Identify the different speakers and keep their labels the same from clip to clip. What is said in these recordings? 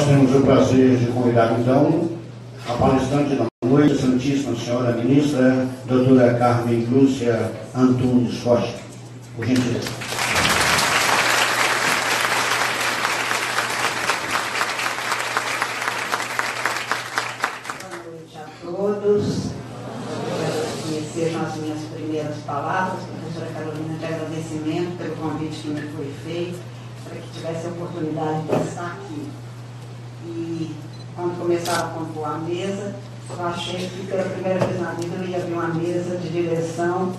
Speaker 1: Temos o prazer de convidar, então, a palestrante da noite, a Santíssima Senhora Ministra, doutora Carmen Lúcia Antunes Costa. Por gentileza.
Speaker 2: Boa noite a todos. Que sejam as minhas primeiras palavras, professora Carolina, de agradecimento pelo convite que me foi feito, para que tivesse a oportunidade de estar aqui. E quando começaram a compor a mesa, eu achei que pela primeira vez na vida eu ia ver uma mesa de direção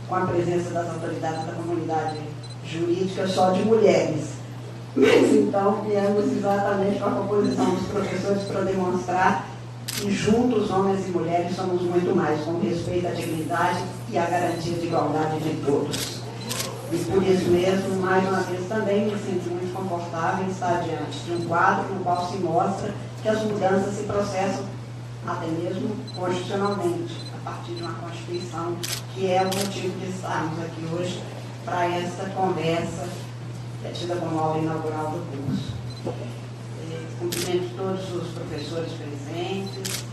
Speaker 2: com a presença das autoridades da comunidade jurídica só de mulheres. Mas então viemos exatamente com a composição dos professores para demonstrar que juntos, homens e mulheres, somos muito mais, com respeito à dignidade e à garantia de igualdade de todos. E por isso mesmo, mais uma vez, também me sinto muito confortável em estar diante de um quadro no qual se mostra que as mudanças se processam até mesmo constitucionalmente, a partir de uma Constituição, que é o motivo de estarmos aqui hoje para esta conversa, que é tida como aula inaugural do curso. Cumprimento todos os professores presentes.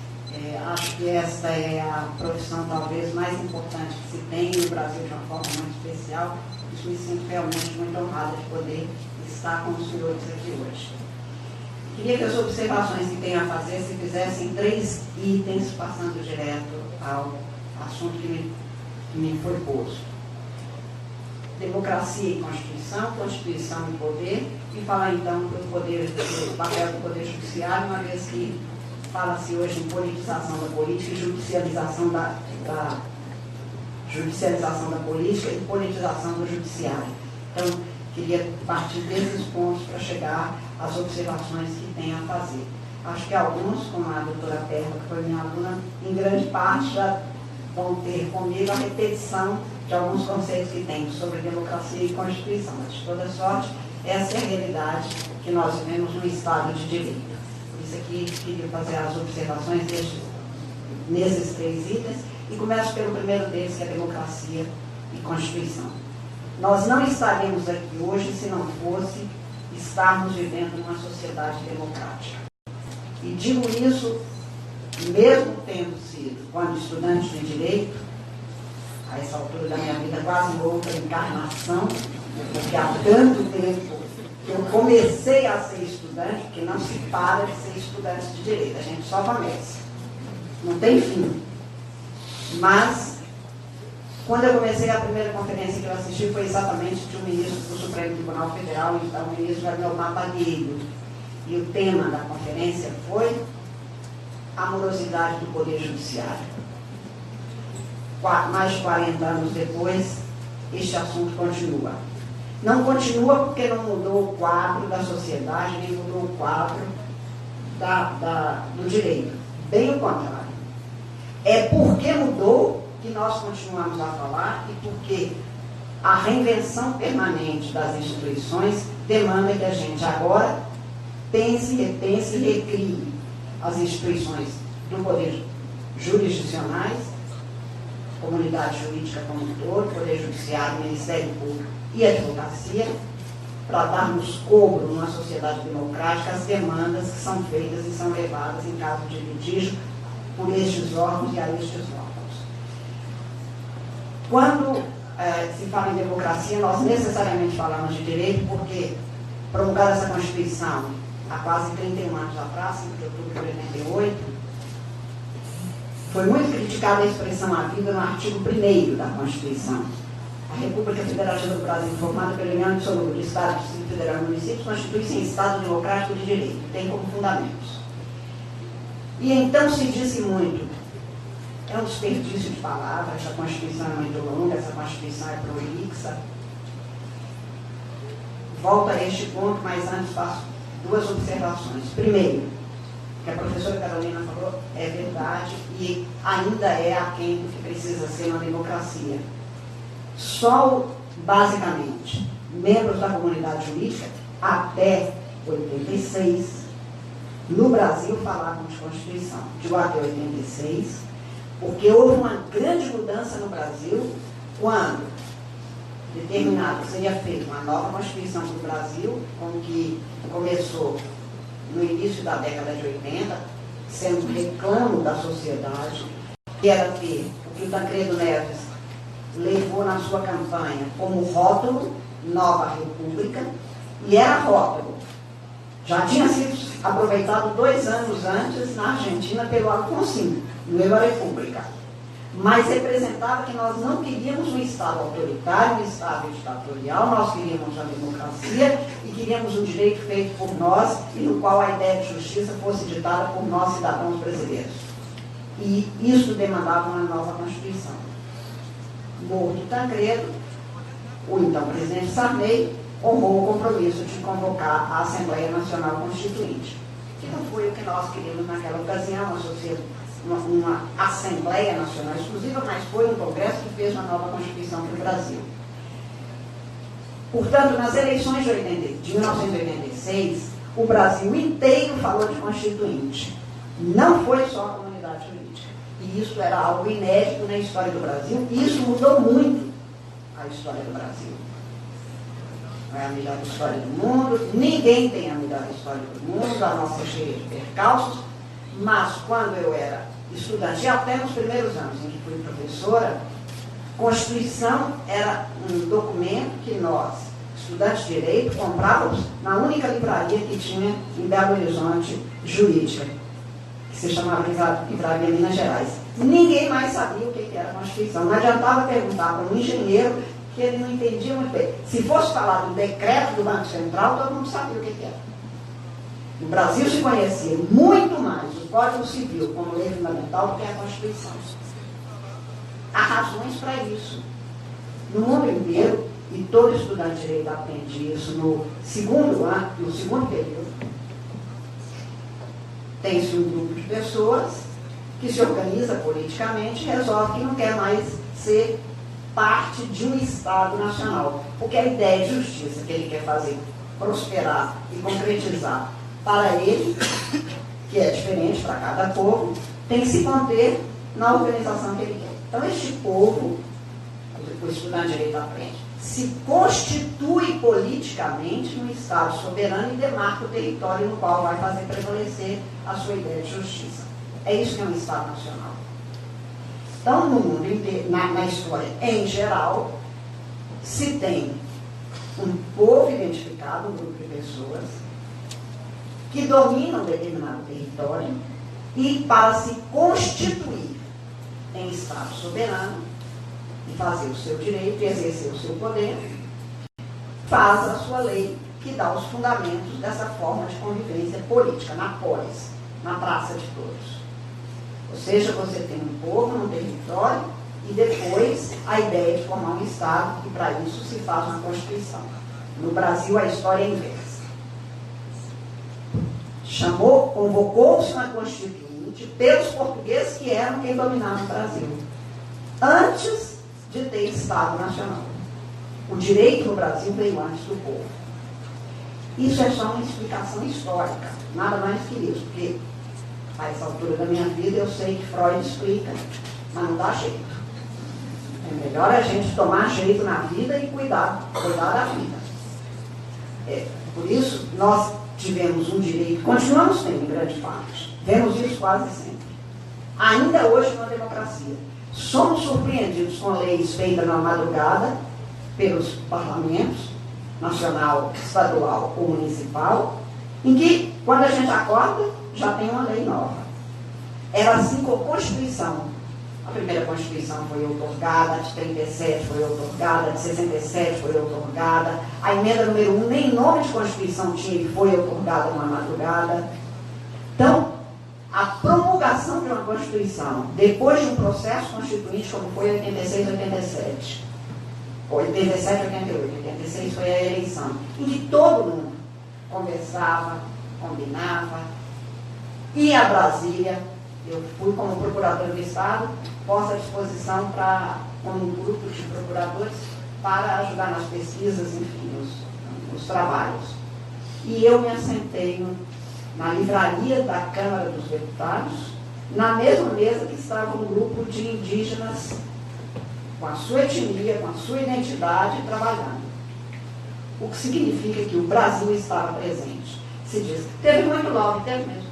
Speaker 2: Acho que esta é a profissão talvez mais importante que se tem no Brasil de uma forma muito especial. Por isso me sinto realmente muito honrada de poder estar com os senhores aqui hoje. Queria que as observações que tenho a fazer se fizessem 3 itens, passando direto ao assunto que me foi posto. Democracia e Constituição, Constituição e Poder, e falar então do papel do Poder Judiciário, uma vez que fala-se hoje em politização da política e judicialização da política e politização do judiciário. Então, queria partir desses pontos para chegar às observações que tenho a fazer. Acho que alguns, como a doutora Perla, que foi minha aluna, em grande parte já vão ter comigo a repetição de alguns conceitos que tem sobre democracia e Constituição. Mas, de toda sorte, essa é a realidade que nós vivemos no Estado de Direito. Por isso aqui, queria fazer as observações nesses 3 itens, e começo pelo primeiro deles, que é democracia e Constituição. Nós não estaríamos aqui hoje se não fosse estarmos vivendo numa sociedade democrática. E digo isso, mesmo tendo sido, quando estudante de Direito, a essa altura da minha vida, quase outra encarnação, porque há tanto tempo que eu comecei a ser estudante, que não se para de ser estudante de Direito, a gente só começa, não tem fim. Mas, quando eu comecei, a primeira conferência que eu assisti foi exatamente de um ministro do Supremo Tribunal Federal, então o ministro Ademar Pagueiro. E o tema da conferência foi a morosidade do Poder Judiciário. Mais de 40 anos depois, este assunto continua. Não continua porque não mudou o quadro da sociedade, nem mudou o quadro do direito. Bem o contrário. É porque mudou que nós continuamos a falar e porque a reinvenção permanente das instituições demanda que a gente agora pense, repense e recrie as instituições do poder jurisdicionais, comunidade jurídica como um todo, Poder Judiciário, Ministério Público e Advocacia, para darmos cobro numa sociedade democrática às demandas que são feitas e são levadas em caso de litígio por estes órgãos e a estes órgãos. Quando se fala em democracia, nós necessariamente falamos de direito, porque promulgada essa Constituição há quase 31 anos atrás, 5 de outubro de 88, foi muito criticada a expressão havida no artigo 1º da Constituição. A República Federativa do Brasil, formada pela União Indissolúvel de Estado, Distrito Federal e Municípios, constitui-se em Estado democrático de direito, tem como fundamentos. E então se disse muito, é um desperdício de palavras, essa Constituição é muito longa, essa Constituição é prolixa. Volto a este ponto, mas antes faço 2 observações. Primeiro, que a professora Carolina falou, é verdade e ainda é aquém do que precisa ser uma democracia. Só, basicamente, membros da comunidade jurídica, até 86, no Brasil falavam de Constituição. Digo até 86, porque houve uma grande mudança no Brasil quando determinado seria feita uma nova Constituição do Brasil, com que começou no início da década de 80, sendo um reclamo da sociedade, que era ter o que o Tancredo Neves levou na sua campanha como rótulo, Nova República, e era rótulo. Já tinha sido aproveitado 2 anos antes na Argentina pelo Alfonsín, Nova República. Mas representava que nós não queríamos um Estado autoritário, um Estado ditatorial, nós queríamos a democracia e queríamos um direito feito por nós e no qual a ideia de justiça fosse ditada por nós, cidadãos brasileiros. E isso demandava uma nova Constituição. Morto Tancredo, o então presidente Sarney honrou o compromisso de convocar a Assembleia Nacional Constituinte, que não foi o que nós queríamos naquela ocasião, uma Assembleia Nacional exclusiva, mas foi um congresso que fez uma nova Constituição para o Brasil. Portanto, nas eleições de 1986, o Brasil inteiro falou de Constituinte. Não foi só a comunidade jurídica. E isso era algo inédito na história do Brasil, e isso mudou muito a história do Brasil. Não é a melhor história do mundo, ninguém tem a melhor história do mundo, a nossa é cheia de percalços, mas quando eu era estudante, até nos primeiros anos em que fui professora, Constituição era um documento que nós, estudantes de Direito, comprávamos na única livraria que tinha em Belo Horizonte, jurídica, que se chamava Livraria Minas Gerais. Ninguém mais sabia o que era a Constituição. Não adiantava perguntar para um engenheiro que ele não entendia muito bem. Se fosse falar do decreto do Banco Central, todo mundo sabia o que era. No Brasil se conhecia muito mais o Código Civil como lei fundamental do que a Constituição. Há razões para isso. No mundo inteiro, e todo estudante de direito aprende isso no segundo ano, no segundo período, tem-se um grupo de pessoas que se organiza politicamente e resolve que não quer mais ser parte de um Estado nacional. Porque a ideia de justiça que ele quer fazer prosperar e concretizar para ele, que é diferente para cada povo, tem que se conter na organização que ele quer. Então, este povo, o estudante de direito aprende, se constitui politicamente num Estado soberano e demarca o território no qual vai fazer prevalecer a sua ideia de justiça. É isso que é um Estado nacional. Então, no mundo inteiro, na história em geral, se tem um povo identificado, um grupo de pessoas, que dominam determinado território e, para se constituir em Estado soberano e fazer o seu direito e exercer o seu poder, faz a sua lei que dá os fundamentos dessa forma de convivência política, na polis, na praça de todos. Ou seja, você tem um povo, um território e depois a ideia de formar um Estado, e para isso se faz uma Constituição. No Brasil, a história é inversa. Convocou-se uma Constituinte pelos portugueses que eram quem dominava o Brasil, antes de ter Estado Nacional. O direito no Brasil veio antes do povo. Isso é só uma explicação histórica, nada mais que isso, porque a essa altura da minha vida eu sei que Freud explica, mas não dá jeito. É melhor a gente tomar jeito na vida e cuidar da vida. Por isso, nós tivemos um direito, continuamos tendo em grande parte, vemos isso quase sempre. Ainda hoje numa democracia, somos surpreendidos com leis feitas na madrugada pelos parlamentos, nacional, estadual ou municipal, em que, quando a gente acorda, já tem uma lei nova. Era assim com a Constituição. A primeira Constituição foi outorgada, a de 37 foi outorgada, a de 67 foi outorgada, a emenda número 1 nem nome de Constituição tinha e foi outorgada numa madrugada. Então, a promulgação de uma Constituição, depois de um processo constituinte, como foi 86, 87, 87, 88, 86 foi a eleição, em que todo mundo conversava, combinava, ia a Brasília. Eu fui como procurador do Estado, posto à disposição com um grupo de procuradores para ajudar nas pesquisas, enfim, nos trabalhos. E eu me assentei na livraria da Câmara dos Deputados, na mesma mesa que estava um grupo de indígenas com a sua etnia, com a sua identidade, trabalhando. O que significa que o Brasil estava presente. se diz. Teve muito lobby, teve mesmo.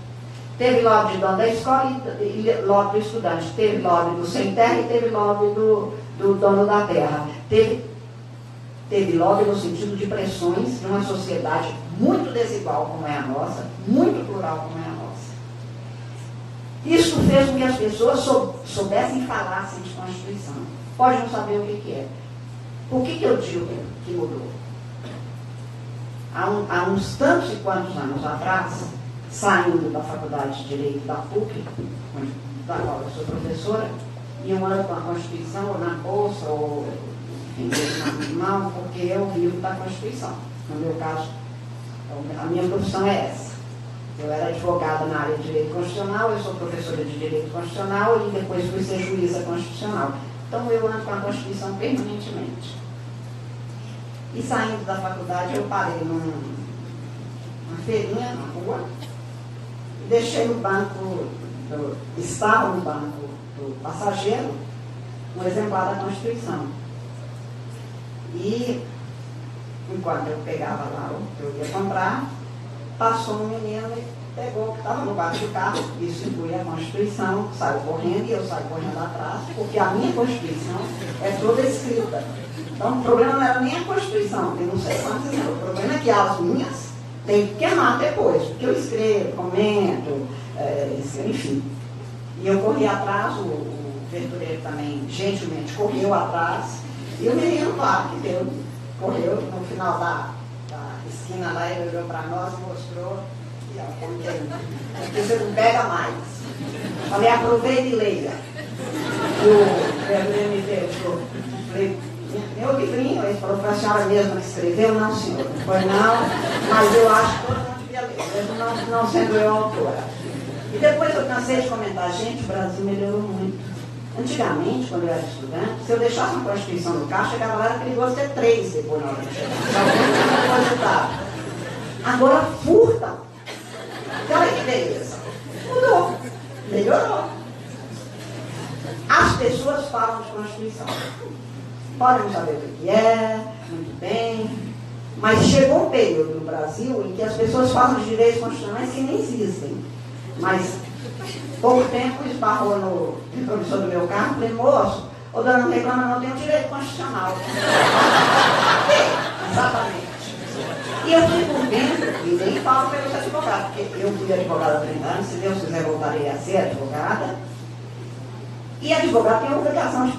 Speaker 2: Teve lobby de dono da escola e lobby do estudante. Teve lobby do sem terra e teve lobby do dono da terra. Teve lobby no sentido de pressões de uma sociedade muito desigual como é a nossa, muito plural como é a nossa. Isso fez com que as pessoas soubessem falar assim, de Constituição. Pode não saber o que é. Por que eu digo que mudou? Há uns tantos e quantos anos atrás, saindo da Faculdade de Direito da PUC, da qual eu sou professora, e um ano com a Constituição, ou na bolsa, ou enfim, na mão, porque eu vivo da Constituição. No meu caso, a minha profissão é essa. Eu era advogada na área de Direito Constitucional, eu sou professora de Direito Constitucional e depois fui ser juíza constitucional. Então eu ando com a Constituição permanentemente. E saindo da faculdade, eu parei numa feirinha na rua e deixei no banco, estava no banco do passageiro, um exemplar da Constituição. E, enquanto eu pegava lá o que eu ia comprar, passou um menino e pegou o que estava no banco do carro, distribuiu a Constituição, saiu correndo e eu saí correndo atrás, porque a minha Constituição é toda escrita. Então, o problema não era nem a Constituição, tem não sei quantos anos. O problema é que as minhas tem que queimar depois, porque eu escrevo, comento, enfim. E eu corri atrás, o verdureiro também gentilmente correu atrás, e o menino lá, que deu, correu no final da esquina lá, ele olhou para nós e mostrou, e ó, como que é, porque você não pega mais. Falei, aproveita e leia. E o verdureiro me deixou, falei, meu livrinho, ele falou, foi a senhora mesma que escreveu? Não, senhor, não foi não, mas eu acho que todo mundo devia ler, mesmo não sendo eu a autora. E depois eu cansei de comentar, gente, o Brasil melhorou muito. Antigamente, quando eu era estudante, se eu deixasse uma Constituição no carro, chegava lá, era perigoso ter 3 depois na hora de chegar. Agora furtam. Olha que beleza. Mudou. Melhorou. As pessoas falam de Constituição. Podem não saber o que é, muito bem, mas chegou um período no Brasil em que as pessoas falam de direitos constitucionais que nem existem. Mas, pouco tempo, esbarrou no retrovisor do meu carro, falei, moço, o dona não reclama, não tem um direito constitucional. Exatamente. E eu fico vendo, e nem falo pelos advogados, porque eu fui advogada há 30 anos, se Deus quiser voltarei a ser advogada, e advogado tem a obrigação de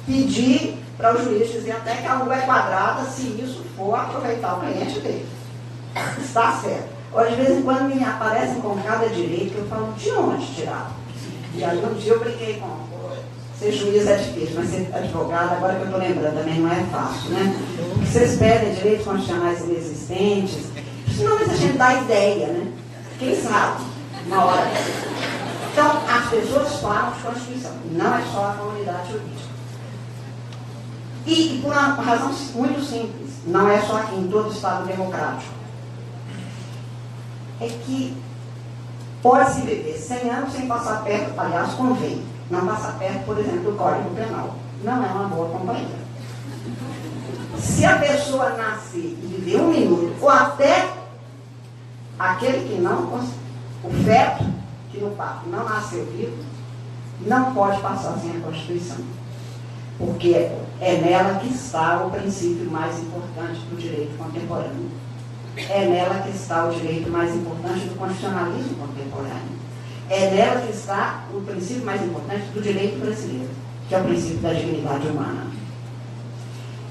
Speaker 2: pedir para o juiz dizer até que a rua é quadrada, se isso for aproveitar o cliente dele. Está certo. Olha, de vez em quando me aparecem com cada direito que eu falo, de onde tirar? E aí um dia eu brinquei com, ser juiz é difícil, mas ser advogado, agora que eu estou lembrando, também não é fácil, né? Porque vocês pedem direitos constitucionais inexistentes, principalmente a gente dá ideia, né? Quem sabe, uma hora. Então, as pessoas falam de Constituição, não é só a comunidade jurídica. E por uma razão muito simples, não é só aqui, em todo Estado democrático. É que pode-se viver 100 anos sem passar perto, aliás, convém, não passar perto, por exemplo, do Código Penal. Não é uma boa companhia. Se a pessoa nascer e viver 1 minuto, ou até aquele que não, o feto que no parto não nasceu vivo, não pode passar sem a Constituição. Porque é nela que está o princípio mais importante do direito contemporâneo. É nela que está o direito mais importante do constitucionalismo contemporâneo. É nela que está o princípio mais importante do direito brasileiro, que é o princípio da dignidade humana.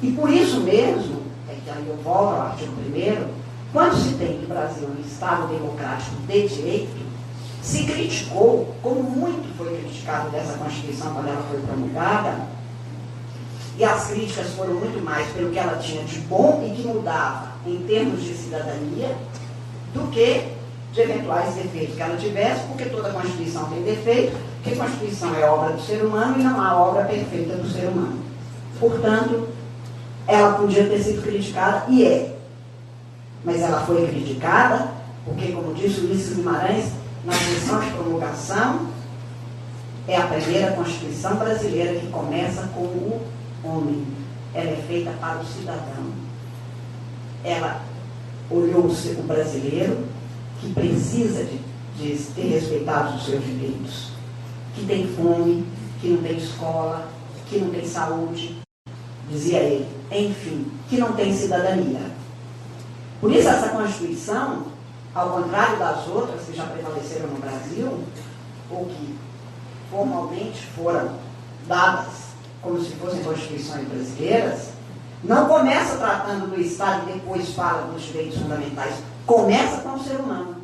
Speaker 2: E por isso mesmo, é que aí eu volto ao artigo 1º, quando se tem no Brasil um Estado democrático de direito, se criticou, como muito foi criticado dessa Constituição quando ela foi promulgada, e as críticas foram muito mais pelo que ela tinha de bom e que mudava em termos de cidadania, do que de eventuais defeitos que ela tivesse, porque toda Constituição tem defeito, porque a Constituição é obra do ser humano e não há obra perfeita do ser humano. Portanto, ela podia ter sido criticada, e é. Mas ela foi criticada porque, como disse Ulisses Guimarães, na sessão de promulgação, é a primeira Constituição brasileira que começa com o homem. Ela é feita para o cidadão. Ela olhou o brasileiro que precisa de ter respeitado os seus direitos, que tem fome, que não tem escola, que não tem saúde, dizia ele, enfim, que não tem cidadania. Por isso essa Constituição, ao contrário das outras que já prevaleceram no Brasil, ou que formalmente foram dadas como se fossem constituições brasileiras, não começa tratando do Estado e depois fala dos direitos fundamentais. Começa com o ser humano.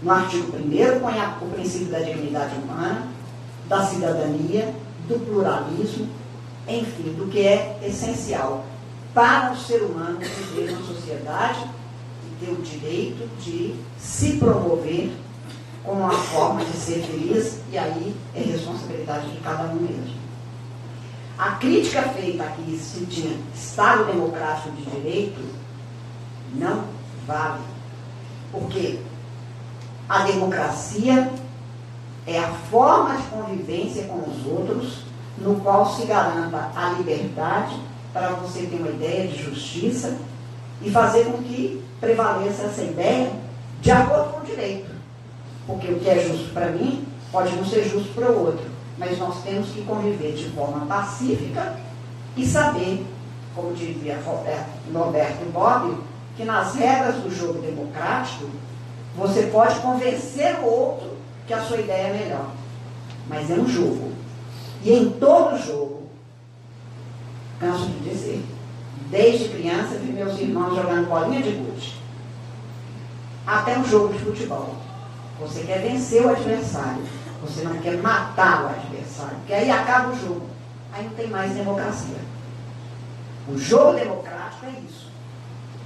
Speaker 2: No artigo 1º põe o princípio da dignidade humana, da cidadania, do pluralismo, enfim, do que é essencial para o ser humano viver na sociedade e ter o direito de se promover como uma forma de ser feliz, e aí é responsabilidade de cada um mesmo. A crítica feita aqui, se tinha Estado democrático de direito, não vale. Porque a democracia é a forma de convivência com os outros, no qual se garanta a liberdade para você ter uma ideia de justiça e fazer com que prevaleça essa ideia de acordo com o direito. Porque o que é justo para mim pode não ser justo para o outro. Mas nós temos que conviver de forma pacífica e saber, como dizia Norberto Bobbio, que nas regras do jogo democrático você pode convencer o outro que a sua ideia é melhor. Mas é um jogo. E em todo jogo, canso de dizer, desde criança vi meus irmãos jogando bolinha de gude, até um jogo de futebol. Você quer vencer o adversário, você não quer matar o adversário, porque aí acaba o jogo, aí não tem mais democracia. O jogo democrático é isso.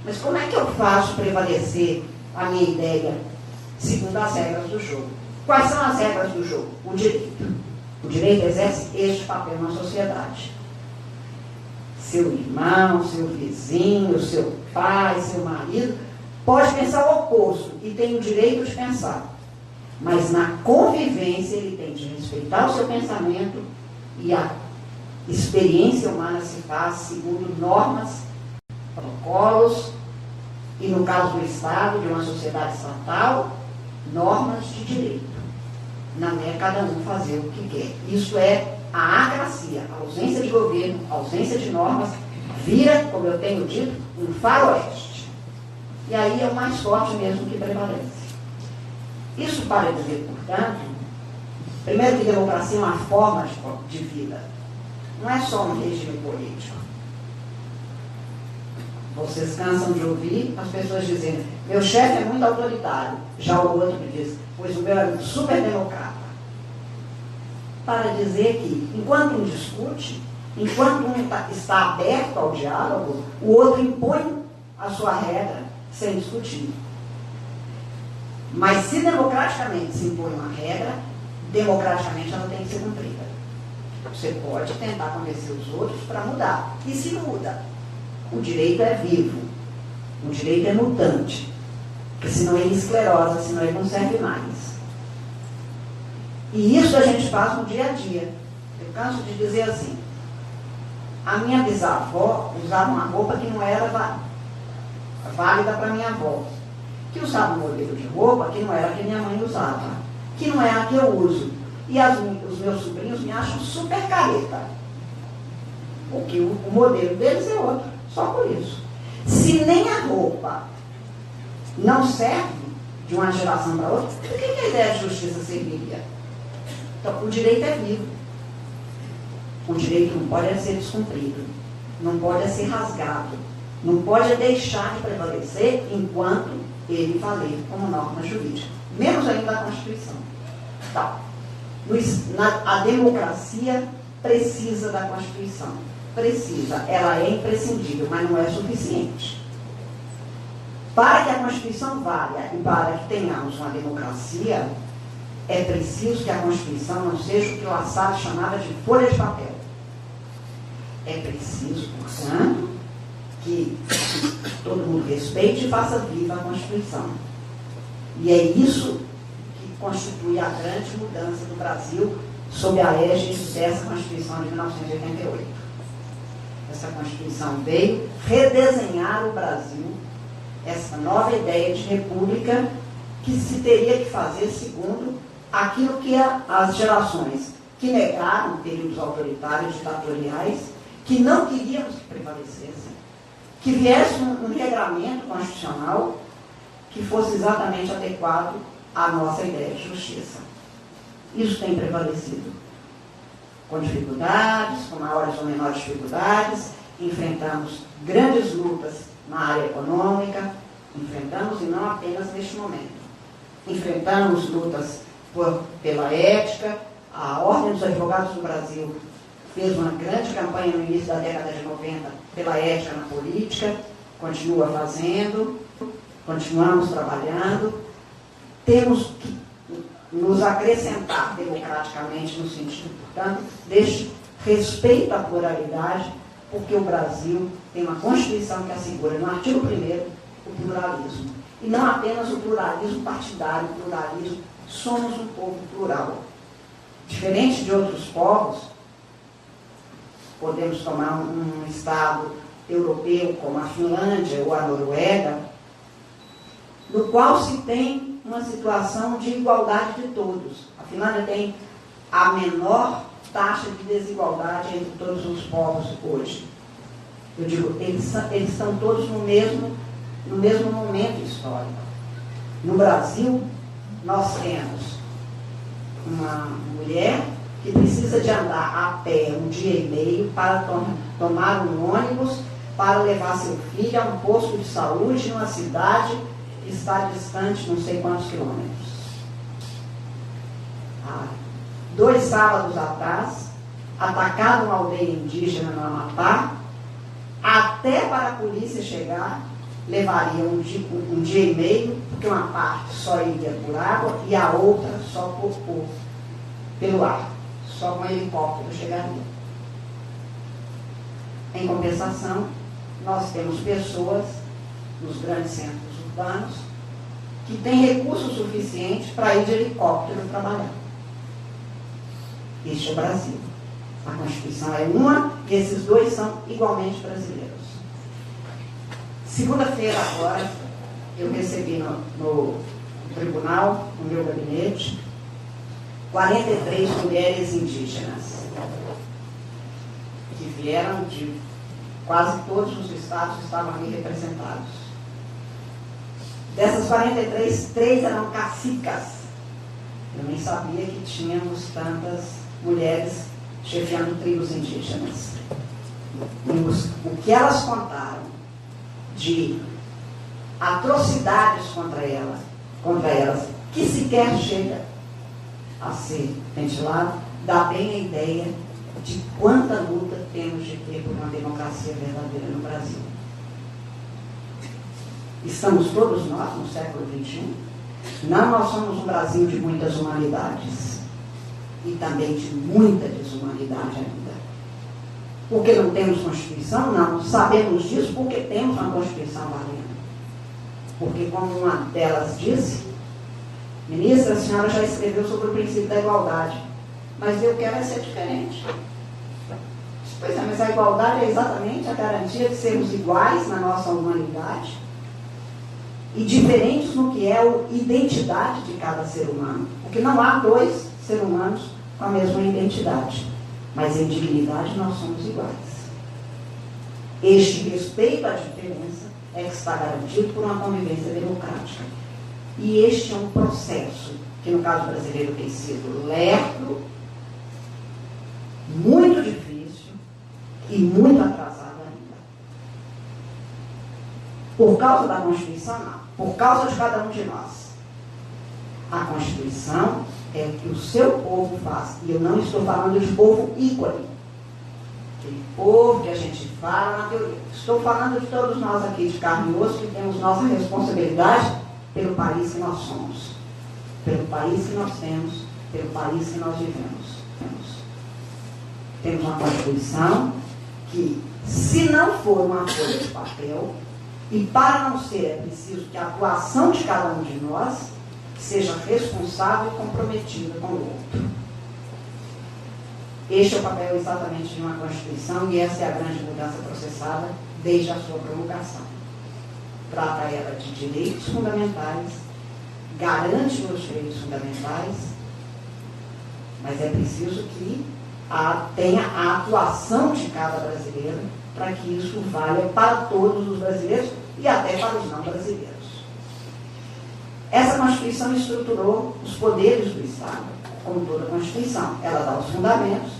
Speaker 2: Mas como é que eu faço prevalecer a minha ideia segundo as regras do jogo? Quais são as regras do jogo? O direito. O direito exerce este papel na sociedade. Seu irmão, seu vizinho, seu pai, seu marido, pode pensar o oposto e tem o direito de pensar. Mas na convivência ele tem de respeitar o seu pensamento, e a experiência humana se faz segundo normas, protocolos, e no caso do Estado, de uma sociedade estatal, normas de direito. Não é cada um fazer o que quer. Isso é a acracia, a ausência de governo, a ausência de normas, vira, como eu tenho dito, um faroeste. E aí é o mais forte mesmo que prevalece. Isso para dizer, portanto, primeiro que democracia é uma forma de vida. Não é só um regime político. Vocês cansam de ouvir as pessoas dizendo, meu chefe é muito autoritário. Já o outro me diz, pois o meu é super democrata. Para dizer que, enquanto um discute, enquanto um está aberto ao diálogo, o outro impõe a sua regra sem discutir. Mas se democraticamente se impõe uma regra, democraticamente ela tem que ser cumprida. Você pode tentar convencer os outros para mudar. E se muda? O direito é vivo. O direito é mutante. Porque senão ele esclerosa, senão ele não serve mais. E isso a gente faz no dia a dia. Eu canso de dizer assim, a minha bisavó usava uma roupa que não era válida para minha avó. Que usava um modelo de roupa que não era a que minha mãe usava. Que não é a que eu uso. E os meus sobrinhos me acham super careta. Porque o modelo deles é outro. Só por isso. Se nem a roupa não serve de uma geração para outra, por que a ideia de justiça serviria? Então, o direito é vivo. O direito não pode ser descumprido. Não pode ser rasgado. Não pode deixar de prevalecer enquanto ele valer como norma jurídica. Menos ainda a Constituição. Então, a democracia precisa da Constituição. Precisa, ela é imprescindível, mas não é suficiente. Para que a Constituição valha e para que tenhamos uma democracia, é preciso que a Constituição não seja o que La Salle chamava de folha de papel. É preciso, portanto, que todo mundo respeite e faça viva a Constituição. E é isso que constitui a grande mudança do Brasil sob a égide dessa Constituição de 1988. Essa Constituição veio redesenhar o Brasil, essa nova ideia de república que se teria que fazer segundo aquilo que as gerações que negaram períodos autoritários, ditatoriais, que não queríamos que prevalecessem, que viesse um regramento constitucional que fosse exatamente adequado à nossa ideia de justiça. Isso tem prevalecido. Com dificuldades, com maiores ou menores dificuldades, enfrentamos grandes lutas na área econômica, enfrentamos, e não apenas neste momento. Enfrentamos lutas pela ética. A Ordem dos Advogados do Brasil fez uma grande campanha no início da década de 90 pela ética na política, continua fazendo, continuamos trabalhando. Temos que nos acrescentar democraticamente no sentido, portanto, deste respeito à pluralidade, porque o Brasil tem uma Constituição que assegura, no artigo 1º, o pluralismo. E não apenas o pluralismo partidário, o pluralismo, somos um povo plural. Diferente de outros povos, podemos tomar um estado europeu como a Finlândia ou a Noruega, no qual se tem uma situação de igualdade de todos. A Finlândia tem a menor taxa de desigualdade entre todos os povos hoje. Eu digo, eles estão todos no mesmo momento histórico. No Brasil, nós temos uma mulher que precisa de andar a pé 1 dia e meio para tomar um ônibus para levar seu filho a um posto de saúde em uma cidade que está distante não sei quantos quilômetros. 2 sábados atrás, atacaram uma aldeia indígena no Amapá. Até para a polícia chegar, levaria um dia e meio, porque uma parte só iria por água e a outra só pelo ar. Só com helicóptero chegaria. Em compensação, nós temos pessoas nos grandes centros urbanos que têm recursos suficientes para ir de helicóptero trabalhar. Este é o Brasil. A Constituição é uma e esses 2 são igualmente brasileiros. Segunda-feira agora, eu recebi no tribunal, no meu gabinete, 43 mulheres indígenas, que vieram de quase todos os estados que estavam ali representados. Dessas 43, 3 eram cacicas. Eu nem sabia que tínhamos tantas mulheres chefiando tribos indígenas. E o que elas contaram de atrocidades contra elas, que sequer chega a ser ventilado, dá bem a ideia de quanta luta temos de ter por uma democracia verdadeira no Brasil. Estamos todos nós no século XXI. Não, nós somos um Brasil de muitas humanidades e também de muita desumanidade ainda. Porque não temos Constituição? Não. Sabemos disso porque temos uma Constituição valendo. Porque, como uma delas disse, ministra, a senhora já escreveu sobre o princípio da igualdade, mas eu quero ser diferente. Pois é, mas a igualdade é exatamente a garantia de sermos iguais na nossa humanidade e diferentes no que é a identidade de cada ser humano. Porque não há 2 seres humanos com a mesma identidade, mas em dignidade nós somos iguais. Este respeito à diferença é que está garantido por uma convivência democrática. E este é um processo que, no caso brasileiro, tem sido lento, muito difícil e muito atrasado ainda. Por causa da Constituição, não. Por causa de cada um de nós. A Constituição é o que o seu povo faz. E eu não estou falando de povo ícone. Aquele povo que a gente fala na teoria. Estou falando de todos nós aqui de carne e osso que temos nossa responsabilidade pelo país que nós somos, pelo país que nós temos, pelo país que nós vivemos. Temos uma Constituição que, se não for uma folha de papel, e para não ser, é preciso que a atuação de cada um de nós seja responsável e comprometida com o outro. Este é o papel exatamente de uma Constituição e essa é a grande mudança processada desde a sua promulgação. Trata ela de direitos fundamentais, garante os direitos fundamentais, mas é preciso que tenha a atuação de cada brasileiro para que isso valha para todos os brasileiros e até para os não brasileiros. Essa Constituição estruturou os poderes do Estado, como toda Constituição. Ela dá os fundamentos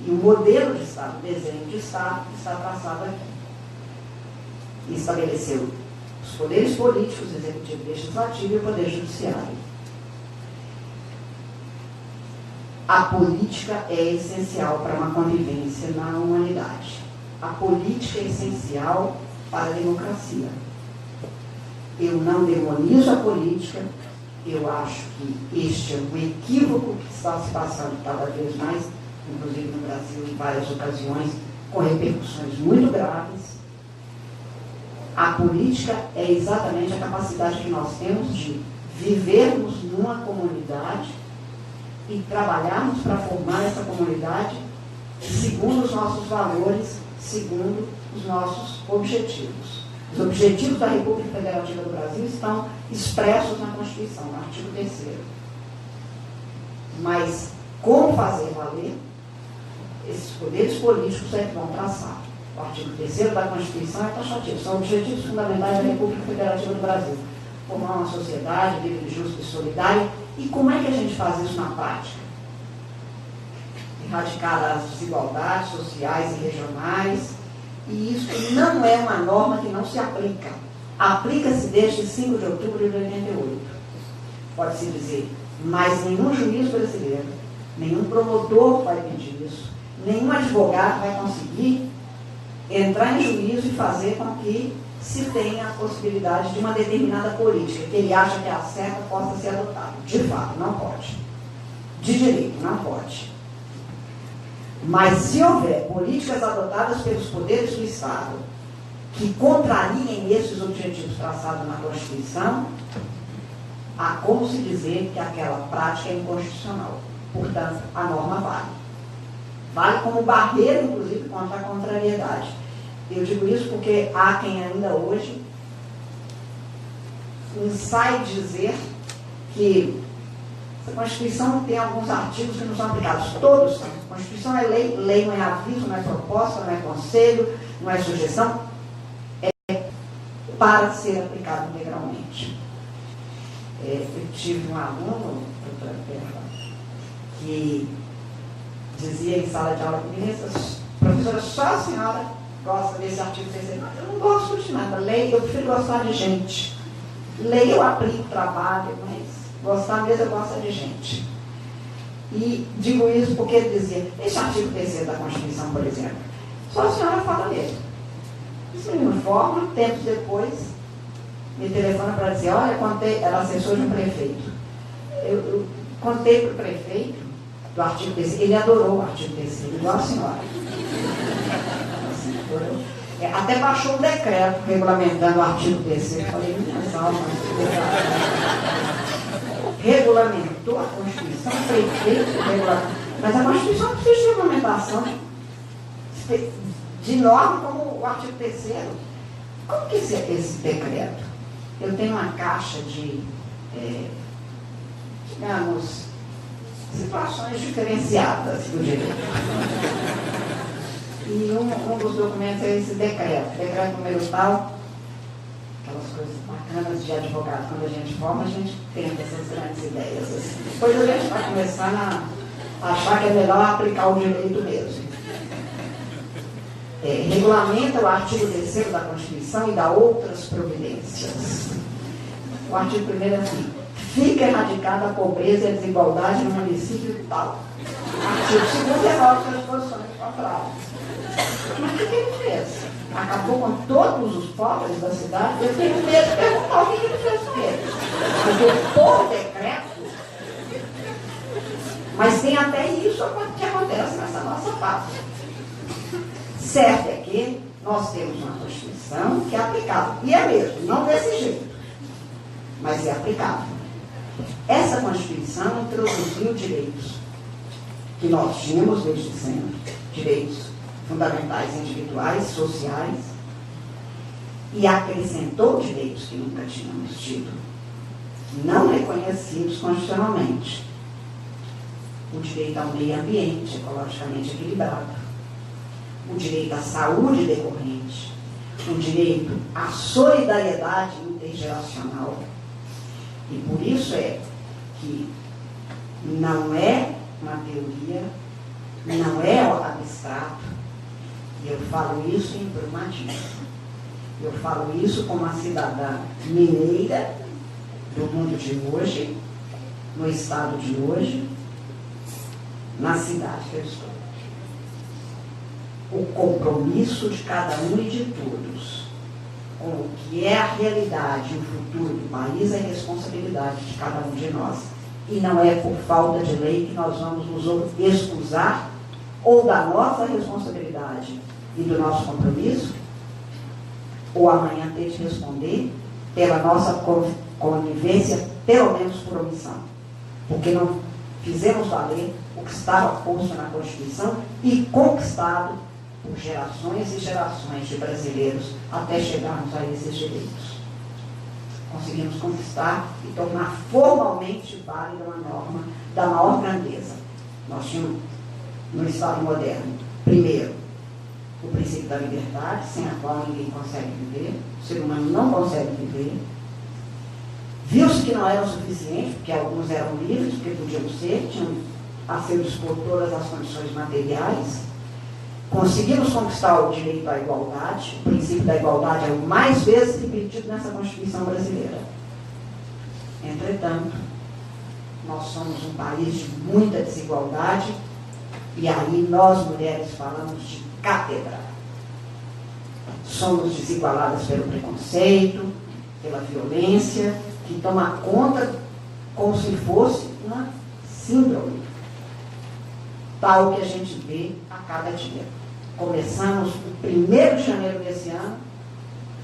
Speaker 2: e o modelo de Estado, o desenho de Estado, está traçado aqui. E estabeleceu os poderes políticos, executivo e legislativo e o poder judiciário. A política é essencial para uma convivência na humanidade. A política é essencial para a democracia. Eu não demonizo a política, eu acho que este é um equívoco que está se passando cada vez mais, inclusive no Brasil, em várias ocasiões, com repercussões muito graves. A política é exatamente a capacidade que nós temos de vivermos numa comunidade e trabalharmos para formar essa comunidade segundo os nossos valores, segundo os nossos objetivos. Os objetivos da República Federativa do Brasil estão expressos na Constituição, no artigo 3º. Mas como fazer valer, esses poderes políticos é que vão traçar. O artigo 3º da Constituição é taxativo. São objetivos fundamentais da República Federativa do Brasil. Formar uma sociedade livre, justa e solidária. E como é que a gente faz isso na prática? Erradicar as desigualdades sociais e regionais. E isso não é uma norma que não se aplica. Aplica-se desde 5 de outubro de 88. Pode-se dizer, mas nenhum juiz brasileiro, nenhum promotor vai pedir isso, nenhum advogado vai conseguir entrar em juízo e fazer com que se tenha a possibilidade de uma determinada política, que ele acha que é a certa, possa ser adotada. De fato, não pode. De direito, não pode. Mas se houver políticas adotadas pelos poderes do Estado que contrariem esses objetivos traçados na Constituição, há como se dizer que aquela prática é inconstitucional. Portanto, a norma vale. Vale como barreira, inclusive, contra a contrariedade. Eu digo isso porque há quem ainda hoje sai dizer que a Constituição tem alguns artigos que não são aplicados. Todos são. A Constituição é lei, lei não é aviso, não é proposta, não é conselho, não é sugestão. É para ser aplicado integralmente. Eu tive um aluno, doutora Perla, que dizia em sala de aula comigo, professora, só a senhora gosta desse artigo 3º. Eu não gosto de nada. Lei, eu prefiro gostar de gente. Lei eu aplico, trabalho, mas gostar mesmo eu gosto de gente. E digo isso porque ele dizia, esse artigo 3º da Constituição, por exemplo, só a senhora fala dele. Isso me informa, tempos depois, me telefona para dizer, olha, contei, era assessor de um prefeito. Eu contei para o prefeito do artigo 3º, ele adorou o artigo 3º, igual a senhora. Até baixou um decreto regulamentando o artigo 3º. Eu falei, minhas almas, regulamentou a Constituição, prefeito regulamentou. Mas a Constituição precisa de regulamentação de norma como o artigo 3º. Como que é esse decreto? Eu tenho uma caixa de, digamos, situações diferenciadas do direito. E um dos documentos é esse decreto número tal, aquelas coisas bacanas de advogado. Quando a gente forma, a gente tenta essas grandes ideias. Assim. Depois a gente vai começar a achar que é melhor aplicar o direito mesmo. Regulamenta o artigo 3º da Constituição e dá outras providências. O artigo 1º é assim, fica erradicada a pobreza e a desigualdade no município tal. Artigo 2º revoga as disposições contrárias. Mas o que ele fez? Acabou com todos os pobres da cidade? Eu tenho medo de perguntar o que ele fez com eles. Porque por decreto, mas tem até isso que acontece nessa nossa parte. Certo é que nós temos uma Constituição que é aplicável. E é mesmo, não desse jeito, mas é aplicável. Essa Constituição introduziu direitos que nós tínhamos desde sempre, direitos fundamentais individuais, sociais, e acrescentou direitos que nunca tínhamos tido. não reconhecidos constitucionalmente. O direito ao meio ambiente, ecologicamente equilibrado, o direito à saúde decorrente, o direito à solidariedade intergeracional. E por isso é que não é uma teoria, não é abstrato, e eu falo isso em pragmatismo. Eu falo isso como uma cidadã mineira do mundo de hoje, no estado de hoje, na cidade que eu estou. O compromisso de cada um e de todos com o que é a realidade e o futuro do país é responsabilidade de cada um de nós. E não é por falta de lei que nós vamos nos excusar ou da nossa responsabilidade e do nosso compromisso, ou amanhã ter de responder pela nossa conivência, pelo menos por omissão. Porque não fizemos valer o que estava posto na Constituição e conquistado por gerações e gerações de brasileiros até chegarmos a esses direitos. Conseguimos conquistar e tornar formalmente válida uma norma da maior grandeza. Nós tínhamos, no Estado moderno, primeiro, o princípio da liberdade, sem a qual ninguém consegue viver, o ser humano não consegue viver. Viu-se que não era o suficiente, porque alguns eram livres, porque podiam ser, tinham a seu dispor todas as condições materiais. Conseguimos conquistar o direito à igualdade. O princípio da igualdade é o mais vezes repetido nessa Constituição brasileira. Entretanto, nós somos um país de muita desigualdade, e aí nós, mulheres, falamos de cátedra. Somos desigualadas pelo preconceito, pela violência, que toma conta como se fosse uma síndrome, tal que a gente vê a cada dia. Começamos o 1º de janeiro desse ano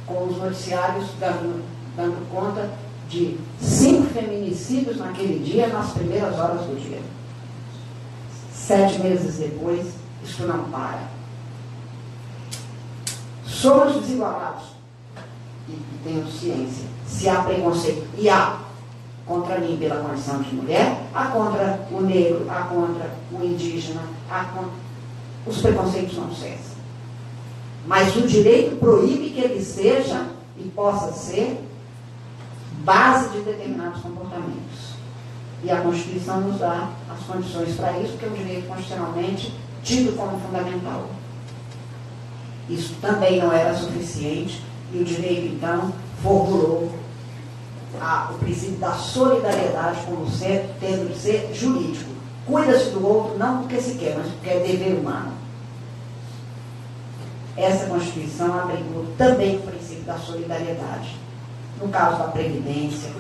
Speaker 2: com os noticiários dando conta de 5 feminicídios naquele dia, nas primeiras horas do dia. 7 meses depois, isso não para. Somos desigualados, e tenho ciência. Se há preconceito, e há contra mim pela condição de mulher, há contra o negro, há contra o indígena, há contra... Os preconceitos não cessam. Mas o direito proíbe que ele seja e possa ser base de determinados comportamentos. E a Constituição nos dá as condições para isso, porque é um direito constitucionalmente tido como fundamental. Isso também não era suficiente, e o direito, então, formulou o princípio da solidariedade como tendo de ser jurídico. Cuida-se do outro, não porque se quer, mas porque é dever humano. Essa Constituição abrigou também o princípio da solidariedade. No caso da Previdência,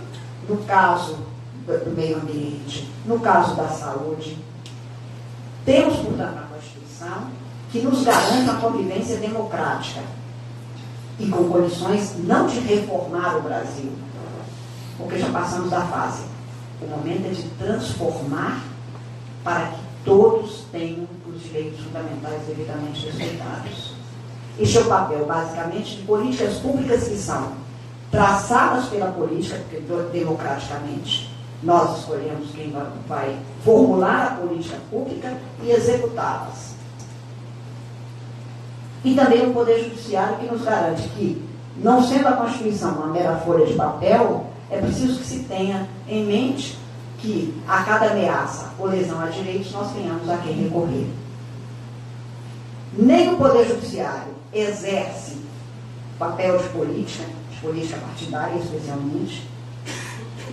Speaker 2: no caso do meio ambiente, no caso da saúde. Temos, portanto, a Constituição que nos garante a convivência democrática e com condições não de reformar o Brasil, porque já passamos da fase. O momento é de transformar para que todos tenham os direitos fundamentais devidamente respeitados. Este é o papel, basicamente, de políticas públicas que são traçadas pela política, porque democraticamente nós escolhemos quem vai formular a política pública e executá-las. E também o Poder Judiciário, que nos garante que, não sendo a Constituição uma mera folha de papel, é preciso que se tenha em mente que a cada ameaça ou lesão a direitos nós tenhamos a quem recorrer. Nem o Poder Judiciário exerce papel de política partidária especialmente,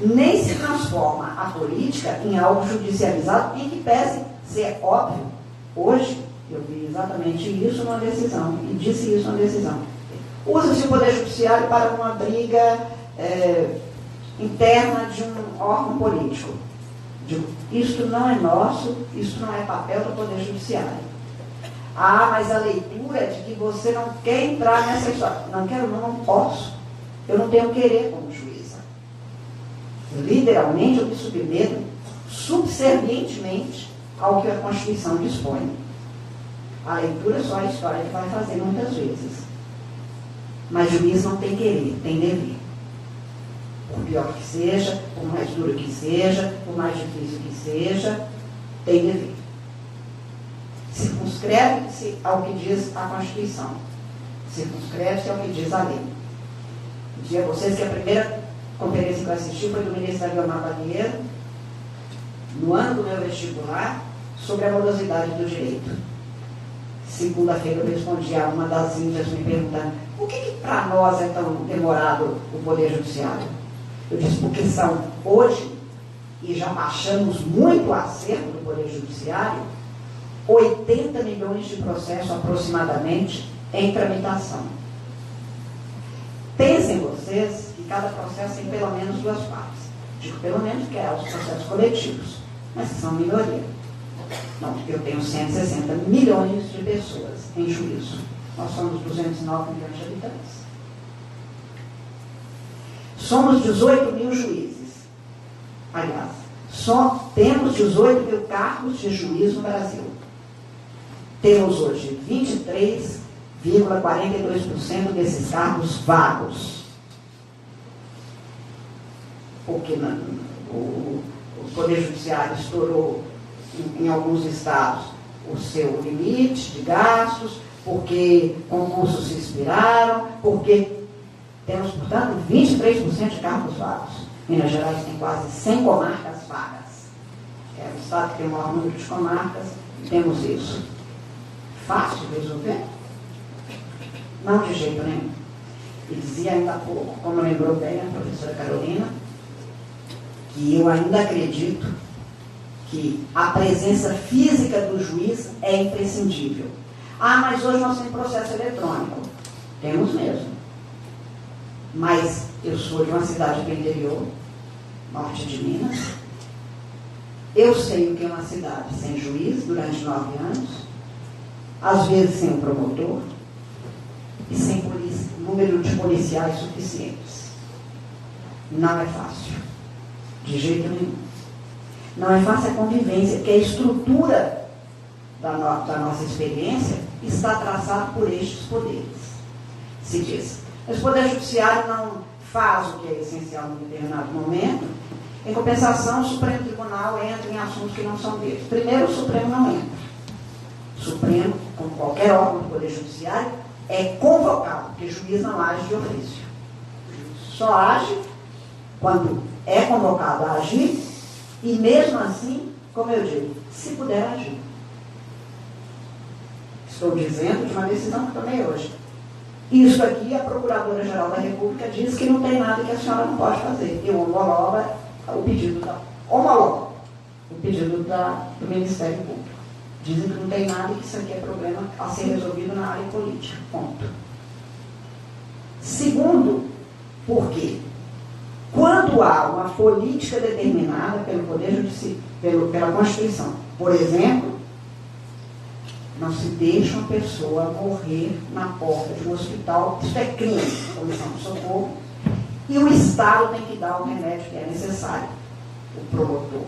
Speaker 2: nem se transforma a política em algo judicializado, em que pese ser óbvio. Hoje, eu vi exatamente isso numa decisão, e disse isso numa decisão. Usa-se o Poder Judiciário para uma briga interna de um órgão político. Digo, isto não é nosso, isto não é papel do Poder Judiciário. Ah, mas a leitura é de que você não quer entrar nessa história. Não quero, não posso. Eu não tenho querer como juíza. Literalmente, eu me submeto subservientemente ao que a Constituição dispõe. A leitura é só a história que vai fazer muitas vezes. Mas juiz não tem querer, tem dever. Porque pior que seja, por mais duro que seja, por mais difícil que seja, tem dever. Circunscreve-se ao que diz a Constituição. Circunscreve-se ao que diz a lei. Dizia a vocês que a primeira conferência que eu assisti foi do ministro Aguiomar Balieiro, no ano do meu vestibular, sobre a morosidade do direito. Segunda-feira eu respondi a uma das índias me perguntando: por que para nós é tão demorado o Poder Judiciário? Eu disse: porque são hoje, e já baixamos muito o acerto do Poder Judiciário, 80 milhões de processos aproximadamente em tramitação. Pensem vocês que cada processo tem pelo menos duas partes. Digo pelo menos que é os processos coletivos, mas que são minoria. Não, eu tenho 160 milhões de pessoas em juízo. Nós somos 209 milhões de habitantes. Somos 18 mil juízes. Aliás, só temos 18 mil cargos de juiz no Brasil. Temos hoje 23,42% desses cargos vagos. Porque o Poder Judiciário estourou em alguns estados o seu limite de gastos, porque concursos se expiraram, porque temos, portanto, 23% de cargos vagos. Minas Gerais tem quase 100 comarcas vagas. É o estado que tem o maior número de comarcas, e temos isso. Fácil de resolver? Não de jeito nenhum. E dizia ainda há pouco, como lembrou bem a professora Carolina, que eu ainda acredito que a presença física do juiz é imprescindível. Ah, mas hoje nós temos processo eletrônico. Temos mesmo. Mas eu sou de uma cidade do interior, norte de Minas. Eu sei o que é uma cidade sem juiz durante 9 anos, às vezes sem um promotor e sem número de policiais suficientes. Não é fácil. De jeito nenhum. Não é fácil a convivência, porque a estrutura da nossa experiência está traçada por estes poderes. Se diz, mas o Poder Judiciário não faz o que é essencial em determinado momento, em compensação, o Supremo Tribunal entra em assuntos que não são deles. Primeiro, o Supremo não entra. O Supremo, como qualquer órgão do Poder Judiciário, é convocado, porque juiz não age de ofício. O juiz só age quando é convocado a agir, e mesmo assim, como eu digo, se puder agir. Estou dizendo de uma decisão que tomei hoje. Isso aqui, a Procuradora-Geral da República diz que não tem nada que a senhora não pode fazer. Eu homologo o pedido do Ministério Público. Dizem que não tem nada e que isso aqui é problema a ser resolvido na área política. Ponto. Segundo, por quê? Quando há uma política determinada pelo Poder Judiciário, pela Constituição, por exemplo, não se deixa uma pessoa morrer na porta de um hospital, isso é crime, comissão de socorro, e o Estado tem que dar o remédio que é necessário. O promotor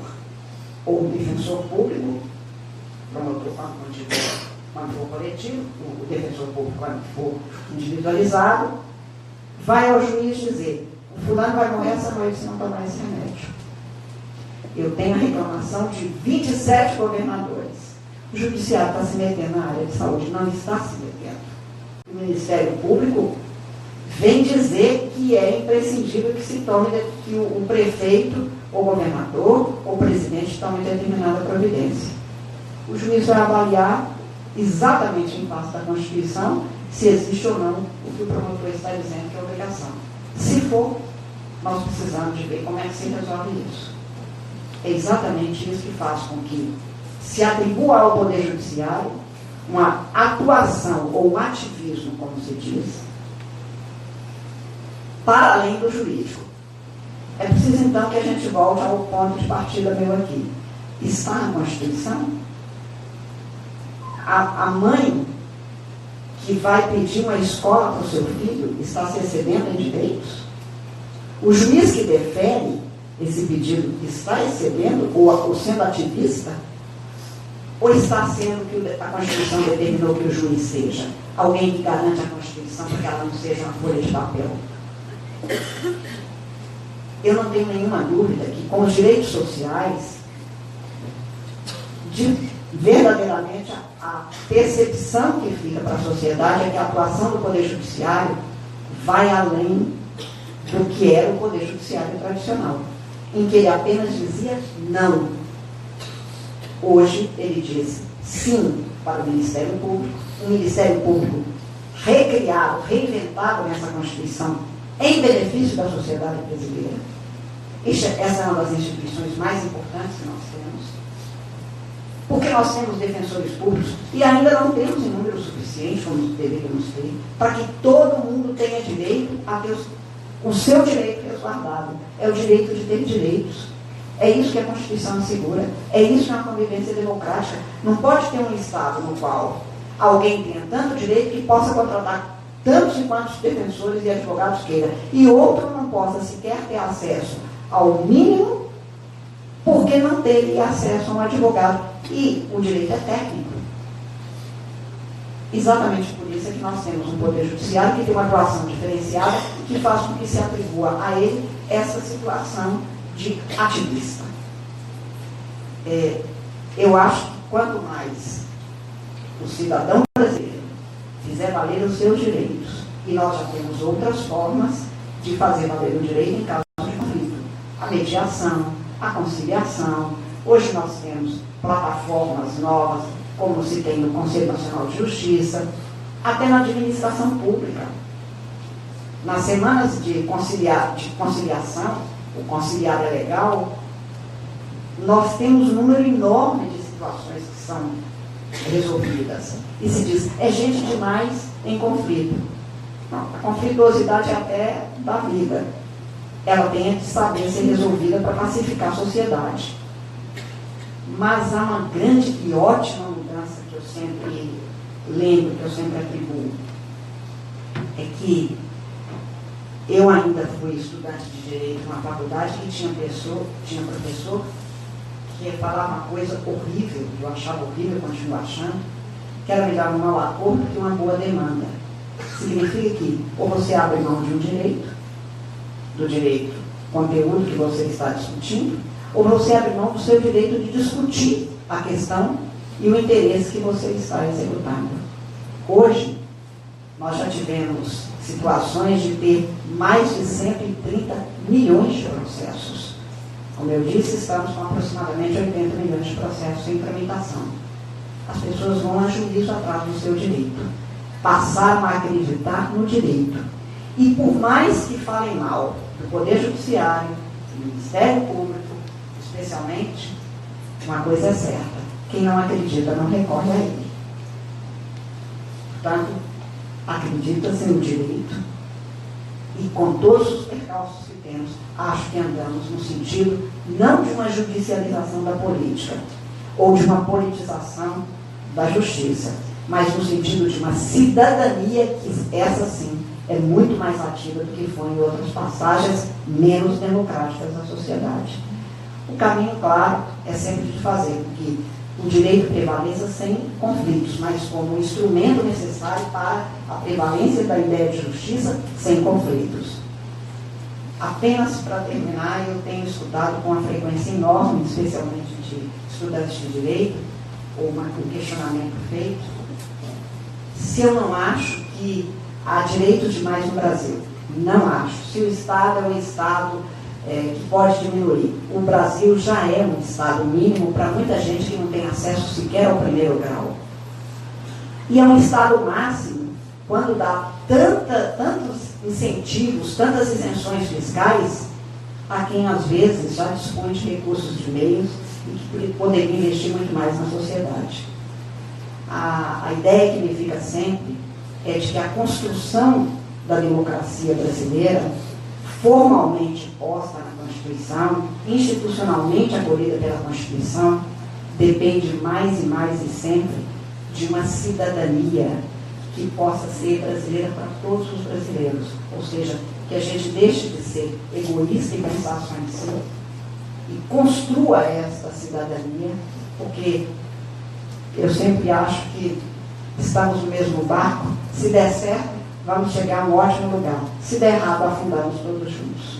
Speaker 2: ou o defensor público, promotor quando for coletivo, o defensor público quando for individualizado, vai ao juiz dizer: o fulano vai morrer essa noite se não tomar esse remédio. Eu tenho a reclamação de 27 governadores. O Judiciário está se metendo na área de saúde, não está se metendo. O Ministério Público vem dizer que é imprescindível que se tome, que o prefeito, ou governador, ou presidente tome determinada providência. O juiz vai avaliar exatamente em face da Constituição se existe ou não o que o promotor está dizendo que é obrigação. Se for, nós precisamos de ver como é que se resolve isso. É exatamente isso que faz com que se atribua ao Poder Judiciário uma atuação ou um ativismo, como se diz, para além do jurídico. É preciso, então, que a gente volte ao ponto de partida meu aqui. Está na Constituição? A mãe que vai pedir uma escola para o seu filho está se excedendo em direitos? O juiz que defere esse pedido está excedendo ou sendo ativista? Ou está sendo o que a Constituição determinou que o juiz seja? Alguém que garante a Constituição para que ela não seja uma folha de papel? eu não tenho nenhuma dúvida que com os direitos sociais, verdadeiramente a percepção que fica para a sociedade é que a atuação do Poder Judiciário vai além do que era o Poder Judiciário tradicional, em que ele apenas dizia não. Hoje ele diz sim para o Ministério Público, um Ministério Público recriado, reinventado nessa Constituição, em benefício da sociedade brasileira. Essa é uma das instituições mais importantes que nós temos, porque nós temos defensores públicos e ainda não temos em número suficiente, como deveríamos ter, para que todo mundo tenha direito a ter o seu direito resguardado. É o direito de ter direitos. É isso que a Constituição assegura. É isso que é uma convivência democrática. Não pode ter um Estado no qual alguém tenha tanto direito que possa contratar tantos e quantos defensores e advogados queira, e outro não possa sequer ter acesso ao mínimo porque não teria acesso a um advogado. E o direito é técnico. Exatamente por isso é que nós temos um Poder Judiciário que tem uma atuação diferenciada que faz com que se atribua a ele essa situação de ativista. Eu acho que quanto mais o cidadão brasileiro fizer valer os seus direitos, e nós já temos outras formas de fazer valer o direito em caso de conflito, a mediação, a conciliação. Hoje nós temos plataformas novas, como se tem no Conselho Nacional de Justiça, até na administração pública. Nas semanas de conciliação, o conciliar é legal, nós temos um número enorme de situações que são resolvidas. E se diz, é gente demais em conflito. Não, a conflituosidade é até da vida. Ela tem que saber ser resolvida para pacificar a sociedade. Mas há uma grande e ótima mudança que eu sempre lembro, que eu sempre atribuo. É que eu ainda fui estudante de Direito numa faculdade que tinha professor que falava uma coisa horrível, eu achava horrível, continuo achando, que era melhor um mau acordo que uma boa demanda. Significa que ou você abre mão de um direito, do direito, conteúdo que você está discutindo, ou você abre mão do seu direito de discutir a questão e o interesse que você está executando. Hoje, nós já tivemos situações de ter mais de 130 milhões de processos. Como eu disse, estamos com aproximadamente 80 milhões de processos em tramitação. As pessoas vão a juízo atrás do seu direito. Passaram a acreditar no direito. E por mais que falem mal do Poder Judiciário, do Ministério Público, especialmente, uma coisa é certa: quem não acredita não recorre a ele. Portanto, acredita-se no direito e, com todos os percalços que temos, acho que andamos no sentido não de uma judicialização da política ou de uma politização da justiça, mas no sentido de uma cidadania que, essa sim, é muito mais ativa do que foi em outras passagens menos democráticas da sociedade. O caminho, claro, é sempre de fazer com que o direito prevaleça sem conflitos, mas como um instrumento necessário para a prevalência da ideia de justiça sem conflitos. Apenas para terminar, eu tenho escutado com uma frequência enorme, especialmente de estudantes de direito, um questionamento feito, se eu não acho que há direitos demais no Brasil. Não acho. Se o Estado é um Estado que pode diminuir. O Brasil já é um Estado mínimo para muita gente que não tem acesso sequer ao primeiro grau. E é um Estado máximo quando dá tantos incentivos, tantas isenções fiscais a quem às vezes já dispõe de recursos de meios e que poderia investir muito mais na sociedade. A ideia que me fica sempre é de que a construção da democracia brasileira, formalmente posta na Constituição, institucionalmente acolhida pela Constituição, depende mais e mais e sempre de uma cidadania que possa ser brasileira para todos os brasileiros. Ou seja, que a gente deixe de ser egoísta e pensar só em si e construa esta cidadania, porque eu sempre acho que estamos no mesmo barco. Se der certo, vamos chegar a um ótimo lugar. Se der errado, afundamos todos juntos.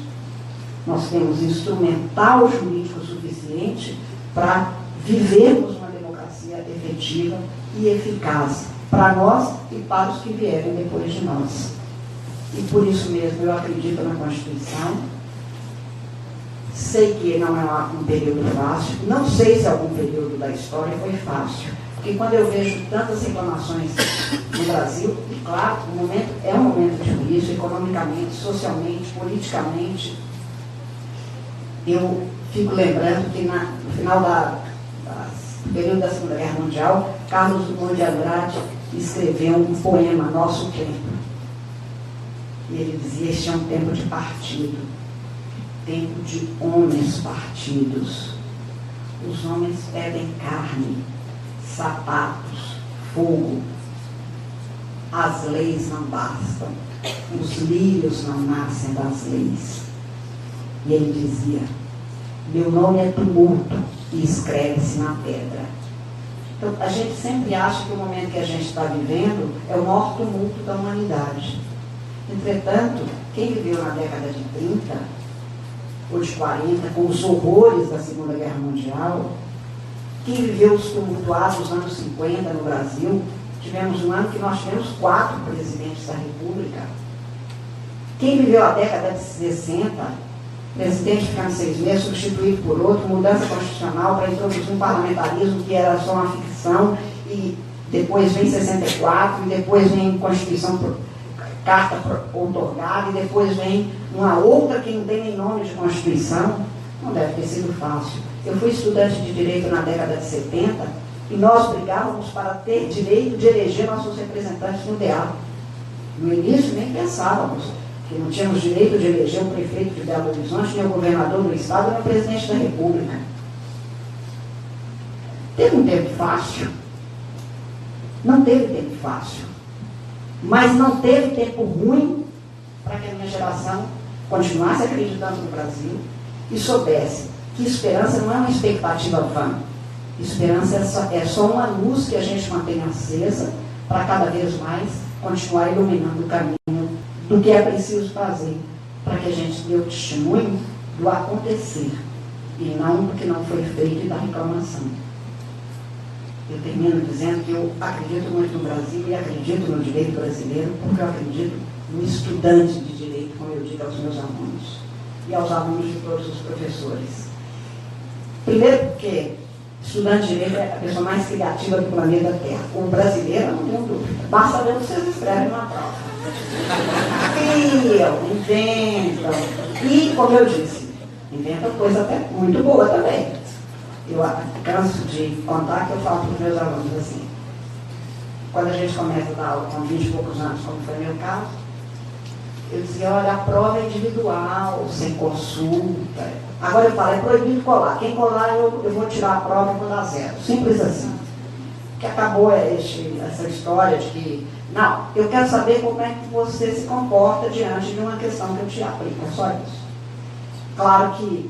Speaker 2: nós temos instrumental jurídico suficiente para vivermos uma democracia efetiva e eficaz para nós e para os que vierem depois de nós. E por isso mesmo eu acredito na Constituição. Sei que não é um período fácil, não sei se algum período da história foi fácil, porque quando eu vejo tantas reclamações no Brasil, e claro, o momento é um momento difícil, economicamente, socialmente, politicamente, eu fico lembrando que no final do período da Segunda Guerra Mundial, Carlos Drummond de Andrade escreveu um poema, Nosso Tempo. E ele dizia: este é um tempo de partido, tempo de homens partidos. Os homens pedem carne, sapatos, fogo. As leis não bastam, os lírios não nascem das leis. E ele dizia: meu nome é tumulto e escreve-se na pedra. Então, a gente sempre acha que o momento que a gente está vivendo é o maior tumulto da humanidade. Entretanto, quem viveu na década de 30 ou de 40, com os horrores da Segunda Guerra Mundial, quem viveu os tumultuados anos 50 no Brasil, tivemos um ano que nós tivemos 4 presidentes da República. Quem viveu a década de 60, presidente ficando 6 meses, substituído por outro, mudança constitucional para introduzir um parlamentarismo que era só uma ficção, e depois vem 64, e depois vem Constituição, carta outorgada, e depois vem uma outra que não tem nem nome de Constituição. Não deve ter sido fácil. Eu fui estudante de Direito na década de 70, e nós brigávamos para ter direito de eleger nossos representantes no DEA. No início nem pensávamos que não tínhamos direito de eleger o prefeito de Belo Horizonte, nem o governador do estado, nem o presidente da República. Teve um tempo fácil? Não teve tempo fácil. Mas não teve tempo ruim para que a minha geração continuasse acreditando no Brasil e soubesse que esperança não é uma expectativa vã. Esperança é só uma luz que a gente mantém acesa para cada vez mais continuar iluminando o caminho do que é preciso fazer para que a gente dê o testemunho do acontecer e não do que não foi feito e da reclamação. Eu termino dizendo que eu acredito muito no Brasil e acredito no direito brasileiro, porque eu acredito no estudante de direito, como eu digo aos meus alunos e aos alunos de todos os professores. Primeiro porque estudante de direito é a pessoa mais criativa do planeta Terra. O brasileiro, não tenho dúvida. Basta ver o que vocês escrevem na prova. Criam, inventam. E, como eu disse, inventam coisa até muito boa também. Eu canso de contar que eu falo para os meus alunos assim: quando a gente começa a dar aula com 20 e poucos anos, como foi meu caso, eu dizia: olha, a prova é individual, sem consulta. Agora eu falo: é proibido colar. Quem colar, eu vou tirar a prova e vou dar 0. Simples assim. Que acabou essa história de que, não, eu quero saber como é que você se comporta diante de uma questão que eu te aplico. É só isso. Claro que,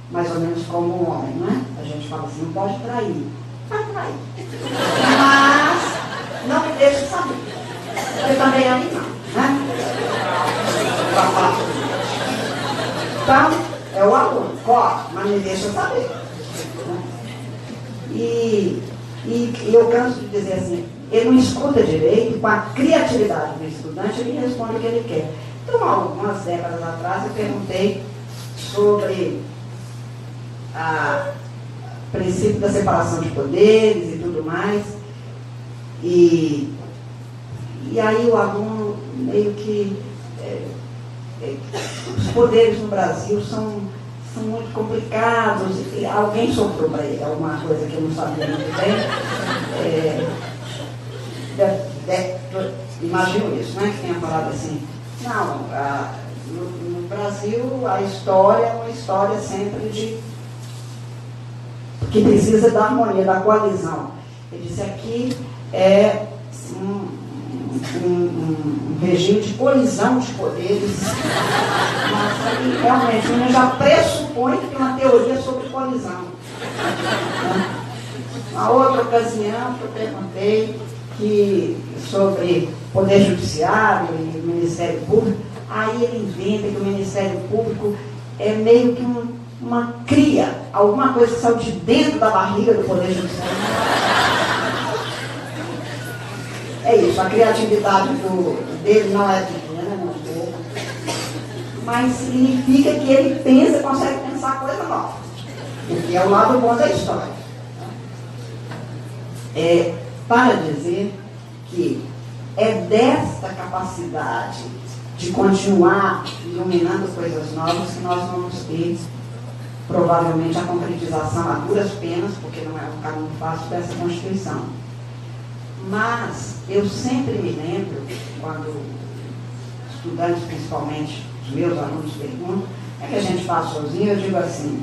Speaker 2: mais ou menos como um homem, não é? A gente fala assim: não pode trair. Vai trair. Mas não me deixe saber. Eu também é animal, né? Então, é o aluno, corre, mas me deixa saber. E eu canso de dizer assim: ele não escuta direito, com a criatividade do estudante, ele responde o que ele quer. Então, algumas décadas atrás, eu perguntei sobre o princípio da separação de poderes e tudo mais. E aí o aluno meio que... os poderes no Brasil são muito complicados. E alguém soprou para ele alguma coisa que eu não sabia muito bem. Imagino isso, né? Que tenha falado assim: não, no Brasil a história é uma história sempre que precisa da harmonia, da coalizão. Ele disse: aqui é um regime de colisão de poderes. Mas aí, realmente, a gente já pressupõe que tem uma teoria sobre colisão. Na outra ocasião que eu perguntei sobre Poder Judiciário e Ministério Público, aí ele inventa que o Ministério Público é meio que uma cria, alguma coisa que saiu de dentro da barriga do Poder Judiciário. É isso, a criatividade dele não é pequena, não é pouca, mas significa que ele pensa, consegue pensar coisa nova, o que é o lado bom da história. Para dizer que é desta capacidade de continuar iluminando coisas novas que nós vamos ter, provavelmente, a concretização a duras penas, porque não é um caminho fácil dessa Constituição. Mas eu sempre me lembro, quando estudantes, principalmente os meus alunos, perguntam, é que a gente faz sozinho, eu digo assim,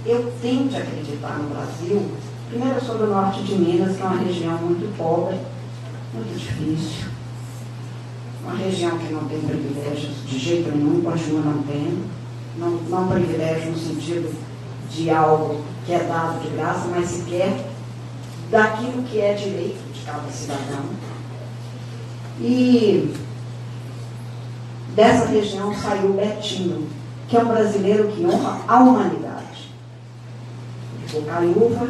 Speaker 2: eu tento acreditar no Brasil. Primeiro, eu sou do norte de Minas, que é uma região muito pobre, muito difícil, uma região que não tem privilégios de jeito nenhum, continua não tendo, não privilégio no sentido de algo que é dado de graça, mas sequer daquilo que é direito de cada cidadão. E dessa região saiu Betinho, que é um brasileiro que honra a humanidade. Ficou caiúva,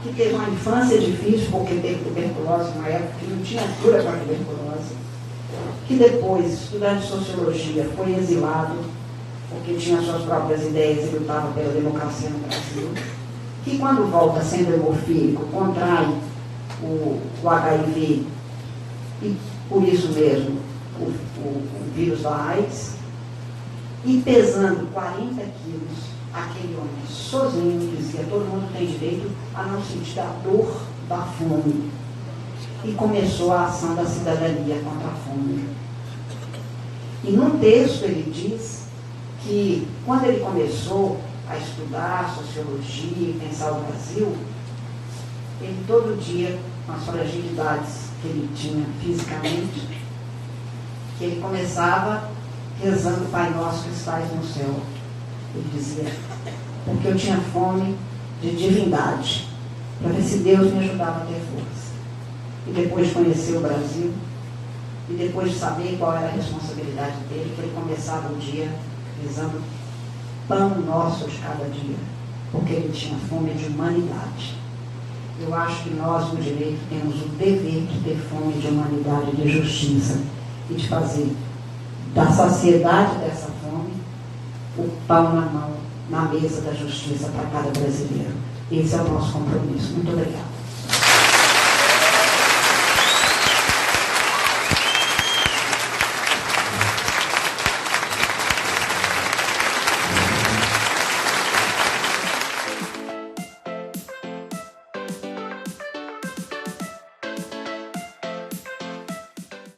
Speaker 2: que teve uma infância difícil, porque teve tuberculose numa época que não tinha cura para a tuberculose, que depois, estudante de sociologia, foi exilado, porque tinha suas próprias ideias e lutava pela democracia no Brasil, que quando volta sendo hemofílico, contrai o HIV e, por isso mesmo, o vírus da AIDS, e pesando 40 quilos, aquele homem sozinho dizia, todo mundo tem direito a não sentir a dor da fome. E começou a ação da cidadania contra a fome. E num texto ele diz que, quando ele começou a estudar sociologia e pensar o Brasil, ele todo dia, com as fragilidades que ele tinha fisicamente, que ele começava rezando Pai Nosso que estais no céu. Ele dizia, porque eu tinha fome de divindade, para ver se Deus me ajudava a ter força. E depois de conhecer o Brasil, e depois de saber qual era a responsabilidade dele, que ele começava o dia rezando pão nosso de cada dia, porque ele tinha fome de humanidade. Eu acho que nós, no direito, temos o dever de ter fome de humanidade e de justiça, e de fazer da saciedade dessa fome o pão na mão, na mesa da justiça para cada brasileiro. Esse é o nosso compromisso. Muito obrigada.